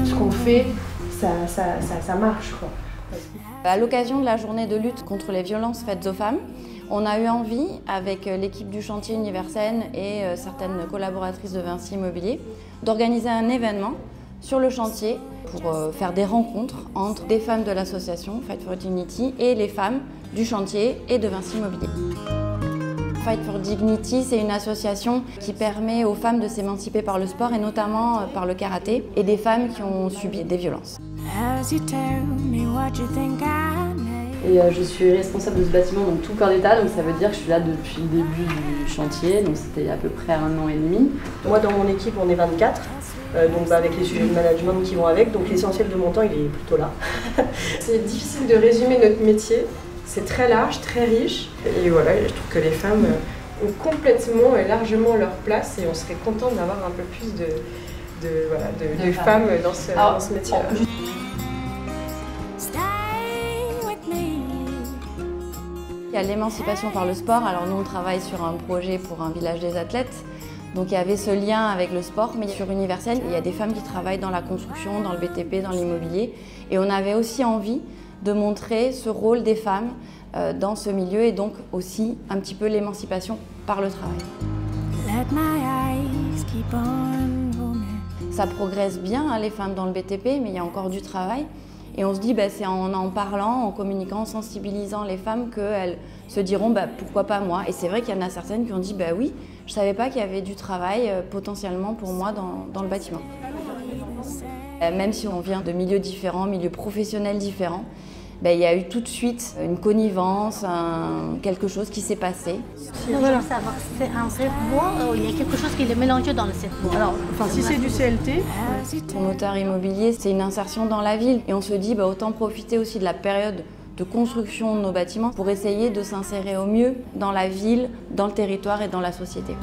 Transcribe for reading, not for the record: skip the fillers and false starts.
Ce qu'on fait, ça marche, quoi. À l'occasion de la journée de lutte contre les violences faites aux femmes, on a eu envie, avec l'équipe du chantier Universen et certaines collaboratrices de Vinci Immobilier, d'organiser un événement sur le chantier pour faire des rencontres entre des femmes de l'association Fight for Dignity et les femmes du chantier et de Vinci Immobilier. Fight for Dignity, c'est une association qui permet aux femmes de s'émanciper par le sport et notamment par le karaté et des femmes qui ont subi des violences. Et je suis responsable de ce bâtiment dans tout corps d'état, donc ça veut dire que je suis là depuis le début du chantier, donc c'était à peu près 1 an et demi. Moi, dans mon équipe, on est 24, donc avec les sujets de management qui vont avec, donc l'essentiel de mon temps, il est plutôt là. C'est difficile de résumer notre métier, c'est très large, très riche, et voilà, je trouve que les femmes ont complètement et largement leur place, et on serait content d'avoir un peu plus de femmes dans ce métier-là. Il y a l'émancipation par le sport. Alors nous, on travaille sur un projet pour un village des athlètes. Donc il y avait ce lien avec le sport, mais sur Universen, il y a des femmes qui travaillent dans la construction, dans le BTP, dans l'immobilier. Et on avait aussi envie de montrer ce rôle des femmes dans ce milieu et donc aussi un petit peu l'émancipation par le travail. Ça progresse bien, hein, les femmes dans le BTP, mais il y a encore du travail. Et on se dit, c'est en parlant, en communiquant, en sensibilisant les femmes qu'elles se diront pourquoi pas moi. Et c'est vrai qu'il y en a certaines qui ont dit oui, je ne savais pas qu'il y avait du travail potentiellement pour moi dans le bâtiment. Même si on vient de milieux différents, milieux professionnels différents, il y a eu tout de suite une connivence, quelque chose qui s'est passé. Je veux savoir si c'est un 7 mois ou il y a quelque chose qui est mélangé dans le 7 mois. Alors, si c'est du CLT, Promoteur immobilier, c'est une insertion dans la ville et on se dit autant profiter aussi de la période de construction de nos bâtiments pour essayer de s'insérer au mieux dans la ville, dans le territoire et dans la société.